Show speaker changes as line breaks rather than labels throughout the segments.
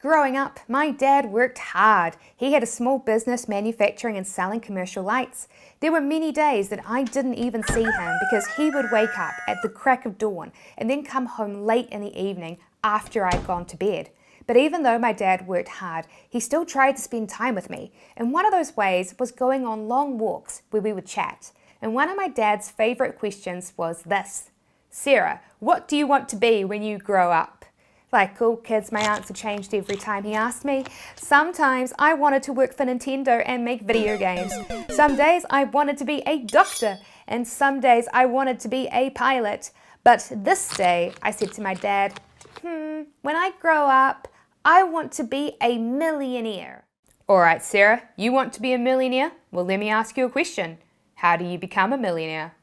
Growing up, my dad worked hard. He had a small business manufacturing and selling commercial lights. There were many days that I didn't even see him because he would wake up at the crack of dawn and then come home late in the evening after I'd gone to bed. But even though my dad worked hard, he still tried to spend time with me. And one of those ways was going on long walks where we would chat. And one of my dad's favorite questions was this: "Sarah, what do you want to be when you grow up?" Like all kids, my answer changed every time he asked me. Sometimes I wanted to work for Nintendo and make video games. Some days I wanted to be a doctor, and some days I wanted to be a pilot. But this day I said to my dad, when I grow up, I want to be a millionaire. All right, Sarah, you want to be a millionaire? Well, let me ask you a question. How do you become a millionaire?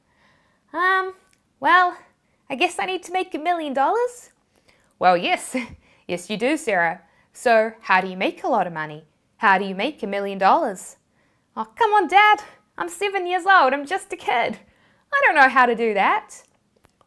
Well, I guess I need to make $1 million.
Well, yes. Yes, you do, Sarah. So, how do you make a lot of money? How do you make $1 million?
Oh, come on, Dad. I'm 7 years old. I'm just a kid. I don't know how to do that.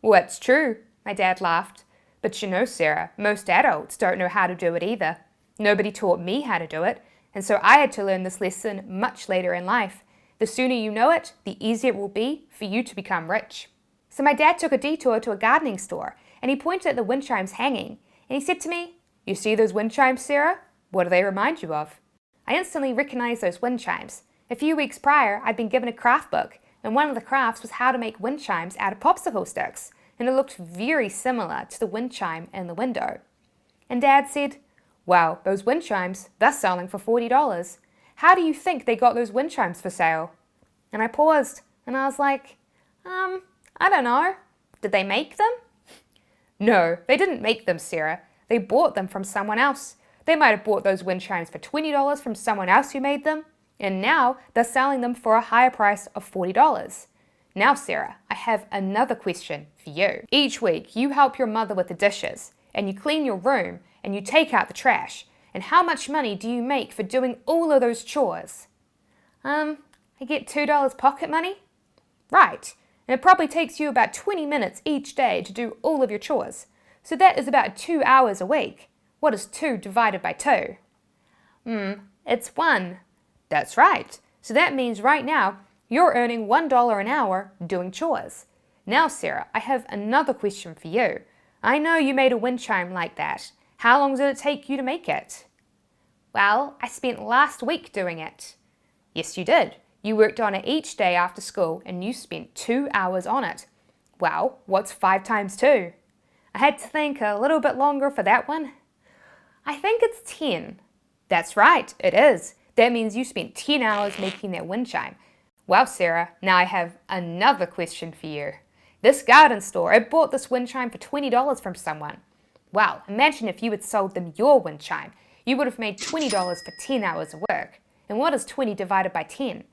Well, that's true, my dad laughed. But you know, Sarah, most adults don't know how to do it either. Nobody taught me how to do it, and so I had to learn this lesson much later in life. The sooner you know it, the easier it will be for you to become rich. So my dad took a detour to a gardening store, and he pointed at the wind chimes hanging, and he said to me, "You see those wind chimes, Sarah? What do they remind you of?" I instantly recognized those wind chimes. A few weeks prior, I'd been given a craft book, and one of the crafts was how to make wind chimes out of popsicle sticks, and it looked very similar to the wind chime in the window. And Dad said, "Wow, those wind chimes, they're selling for $40. How do you think they got those wind chimes for sale?" And I paused, and I was like, I don't know. Did they make them? No, they didn't make them, Sarah. They bought them from someone else. They might have bought those wind chimes for $20 from someone else who made them, and now they're selling them for a higher price of $40. Now, Sarah, I have another question for you. Each week, you help your mother with the dishes, and you clean your room, and you take out the trash. And how much money do you make for doing all of those chores?
I get $2 pocket money.
Right. And it probably takes you about 20 minutes each day to do all of your chores. So that is about 2 hours a week. What is 2 divided by 2?
It's 1.
That's right. So that means right now, you're earning $1 an hour doing chores. Now, Sarah, I have another question for you. I know you made a wind chime like that. How long did it take you to make it?
Well, I spent last week doing it.
Yes, you did. You worked on it each day after school and you spent 2 hours on it. Well, what's 5 times 2?
I had to think a little bit longer for that one. I think it's 10.
That's right, it is. That means you spent 10 hours making that wind chime. Well, Sarah, now I have another question for you. This garden store, it bought this wind chime for $20 from someone. Well, imagine if you had sold them your wind chime. You would have made $20 for 10 hours of work. And what is 20 divided by 10?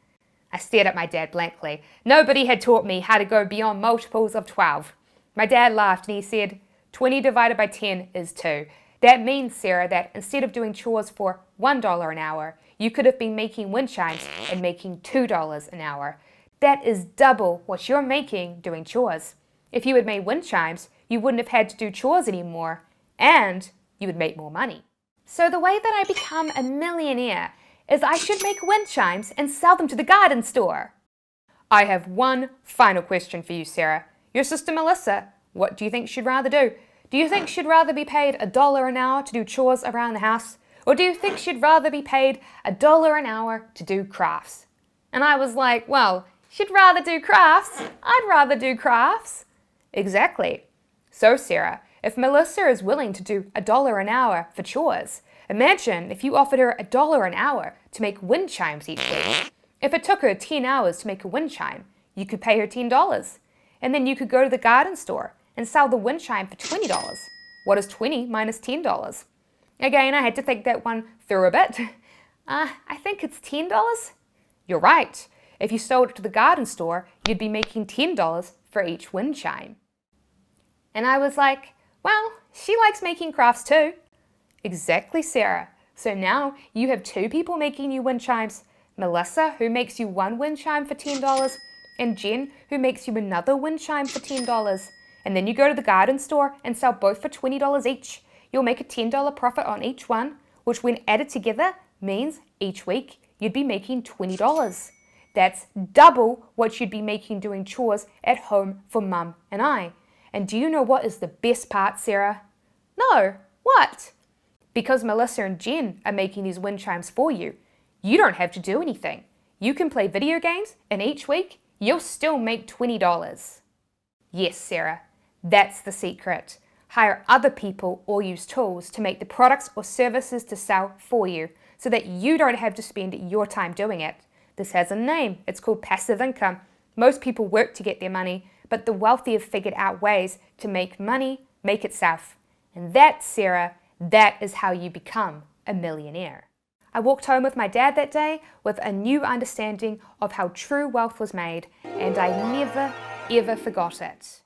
I stared at my dad blankly. Nobody had taught me how to go beyond multiples of 12. My dad laughed and he said, 20 divided by 10 is 2. That means, Sarah, that instead of doing chores for $1 an hour, you could have been making wind chimes and making $2 an hour. That is double what you're making doing chores. If you had made wind chimes, you wouldn't have had to do chores anymore, and you would make more money.
So the way that I become a millionaire is I should make wind chimes and sell them to the garden store.
I have one final question for you, Sarah. Your sister Melissa, what do you think she'd rather do? Do you think she'd rather be paid $1 an hour to do chores around the house? Or do you think she'd rather be paid $1 an hour to do crafts?
And I was like, well, she'd rather do crafts. I'd rather do crafts.
Exactly. So, Sarah, if Melissa is willing to do $1 an hour for chores, imagine if you offered her $1 an hour to make wind chimes each week. If it took her 10 hours to make a wind chime, you could pay her $10. And then you could go to the garden store and sell the wind chime for $20. What is 20 minus $10? Again, I had to think that one through a bit.
I think it's $10.
You're right. If you sold it to the garden store, you'd be making $10 for each wind chime.
And I was like, well, she likes making crafts too.
Exactly, Sarah. So now you have 2 people making you wind chimes. Melissa, who makes you one wind chime for $10, and Jen, who makes you another wind chime for $10. And then you go to the garden store and sell both for $20 each. You'll make a $10 profit on each one. which when added together means each week you'd be making $20. That's double what you'd be making doing chores at home for Mum and I. And do you know what is the best part, Sarah?
No, what?
Because Melissa and Jen are making these wind chimes for you, you don't have to do anything. You can play video games, and each week you'll still make $20. Yes, Sarah, that's the secret. Hire other people or use tools to make the products or services to sell for you so that you don't have to spend your time doing it. This has a name. It's called passive income. Most people work to get their money, but the wealthy have figured out ways to make money make itself. And that, Sarah, that is how you become a millionaire. I walked home with my dad that day with a new understanding of how true wealth was made, and I never, ever forgot it.